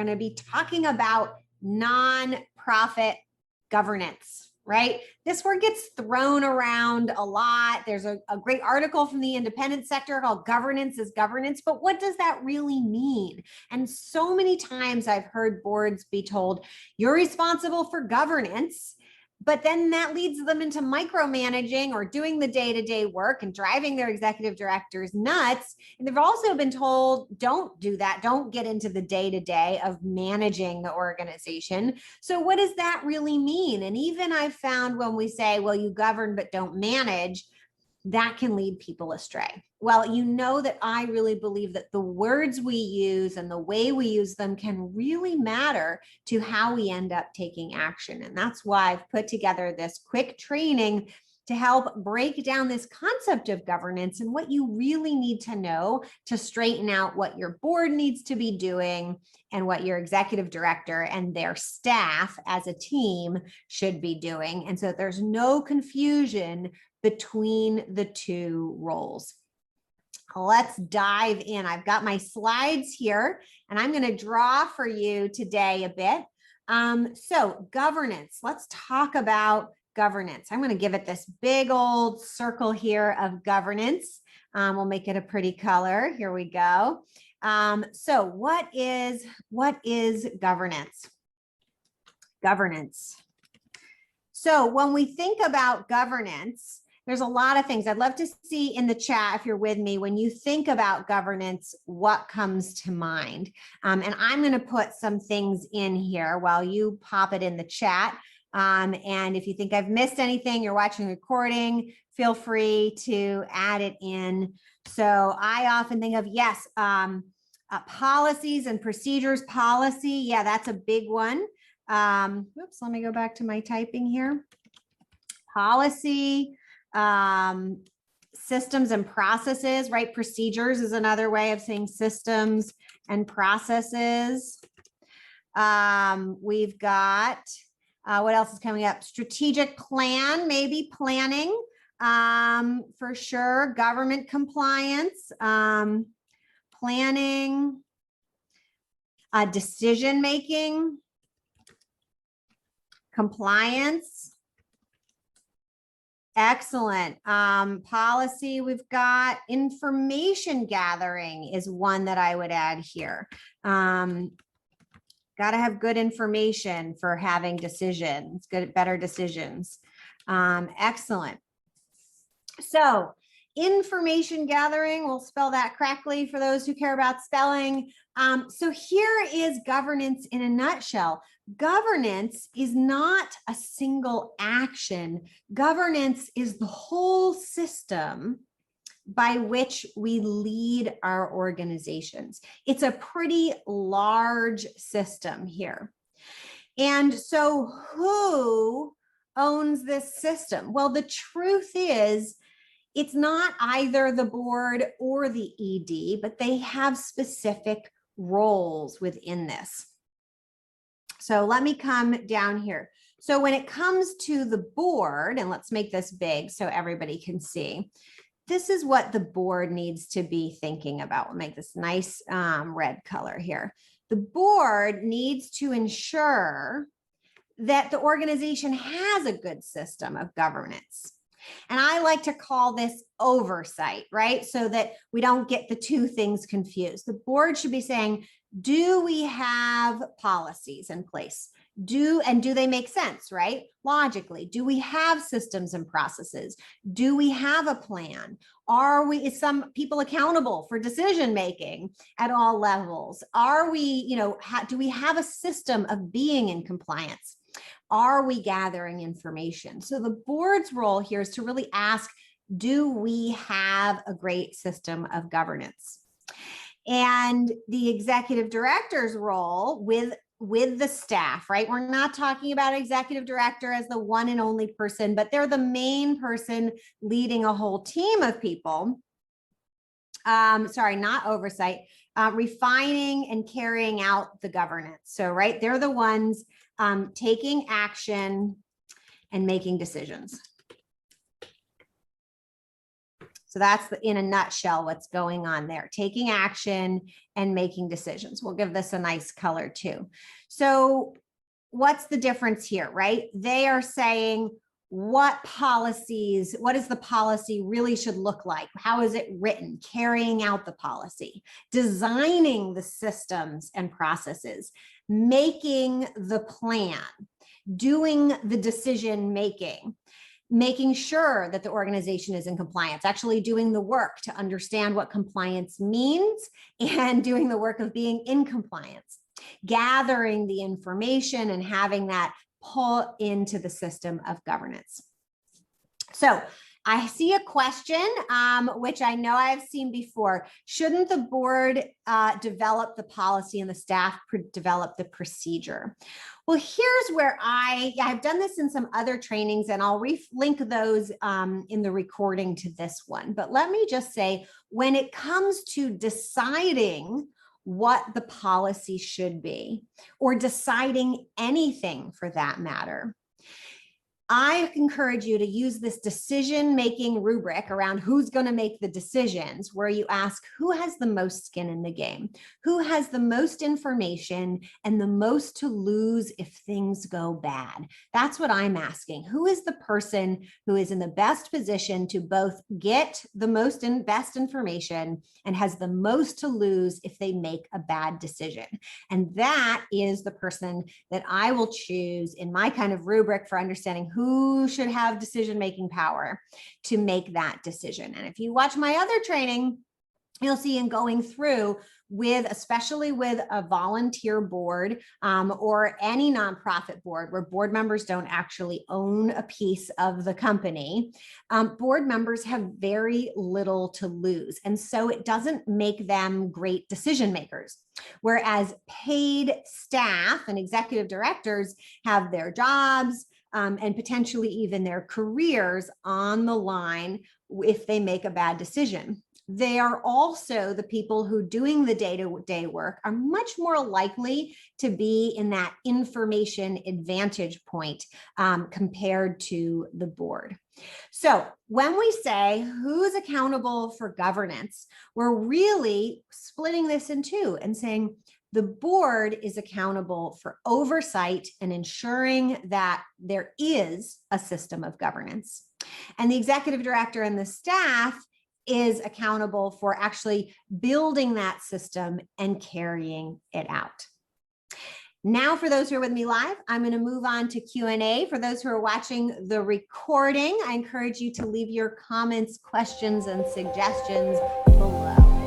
going to be talking about nonprofit governance, right? This word gets thrown around a lot. There's a great article from the independent sector called Governance is Governance, but what does that really mean? And so many times I've heard boards be told, you're responsible for governance, but then that leads them into micromanaging or doing the day-to-day work and driving their executive directors nuts. And they've also been told, don't do that. Don't get into the day-to-day of managing the organization. So what does that really mean? And even I've found when we say, well, you govern, but don't manage, that can lead people astray. Well, you know that I really believe that the words we use and the way we use them can really matter to how we end up taking action. And that's why I've put together this quick training to help break down this concept of governance and what you really need to know to straighten out what your board needs to be doing and what your executive director and their staff as a team should be doing. And so there's no confusion between the two roles. Let's dive in. I've got my slides here and I'm going to draw for you today a bit. So governance, let's talk about governance. I'm going to give it this big old circle here of governance. We'll make it a pretty color. Here we go. So what is governance? Governance. So when we think about governance, there's a lot of things I'd love to see in the chat if you're with me. When you think about governance, what comes to mind? And I'm going to put some things in here while you pop it in the chat. And if you think I've missed anything, you're watching the recording, feel free to add it in. So I often think of, yes, policies and procedures policy. Yeah, that's a big one. Oops, let me go back to my typing here. Policy. Systems and processes, right? Procedures is another way of saying systems and processes. We've got, what else is coming up? Strategic plan, maybe planning, for sure. Government compliance, planning, decision-making, compliance. Excellent. Policy, we've got information gathering is one that I would add here. Got to have good information for having decisions, better decisions. Excellent. So information gathering, we'll spell that correctly for those who care about spelling. So here is governance in a nutshell. Governance is not a single action. Governance is the whole system by which we lead our organizations. It's a pretty large system here. And so who owns this system? Well, the truth is, it's not either the board or the ED, but they have specific roles within this. So let me come down here. So when it comes to the board, and let's make this big so everybody can see, this is what the board needs to be thinking about. We'll make this nice red color here. The board needs to ensure that the organization has a good system of governance. And I like to call this oversight, right? So that we don't get the two things confused. The board should be saying, do we have policies in place? Do they make sense, right? Logically, do we have systems and processes? Do we have a plan? Is some people accountable for decision making at all levels? Are we, do we have a system of being in compliance? Are we gathering information? So the board's role here is to really ask, do we have a great system of governance? And the executive director's role with the staff, right? We're not talking about executive director as the one and only person, but they're the main person leading a whole team of people. Sorry, not oversight, refining and carrying out the governance. So, right, they're the ones taking action and making decisions. So that's in a nutshell what's going on there, taking action and making decisions. We'll give this a nice color too. So what's the difference here, right? They are saying what policies, what is the policy really should look like? How is it written? Carrying out the policy, designing the systems and processes, making the plan, doing the decision making, making sure that the organization is in compliance, actually doing the work to understand what compliance means and doing the work of being in compliance, gathering the information and having that pull into the system of governance. So I see a question, which I know I've seen before. Shouldn't the board develop the policy and the staff develop the procedure? Well, here's where I've done this in some other trainings, and I'll link those in the recording to this one. But let me just say, when it comes to deciding what the policy should be, or deciding anything for that matter, I encourage you to use this decision-making rubric around who's going to make the decisions, where you ask who has the most skin in the game, who has the most information and the most to lose if things go bad. That's what I'm asking. Who is the person who is in the best position to both get the most and best information and has the most to lose if they make a bad decision? And that is the person that I will choose in my kind of rubric for understanding who should have decision-making power to make that decision. And if you watch my other training, you'll see in going through with, especially with a volunteer board or any nonprofit board where board members don't actually own a piece of the company, board members have very little to lose. And so it doesn't make them great decision makers. Whereas paid staff and executive directors have their jobs, and potentially even their careers on the line if they make a bad decision. They are also the people who doing the day-to-day work are much more likely to be in that information advantage point compared to the board. So when we say who's accountable for governance, we're really splitting this in two and saying the board is accountable for oversight and ensuring that there is a system of governance. And the executive director and the staff is accountable for actually building that system and carrying it out. Now, for those who are with me live, I'm going to move on to Q&A. For those who are watching the recording, I encourage you to leave your comments, questions, and suggestions below.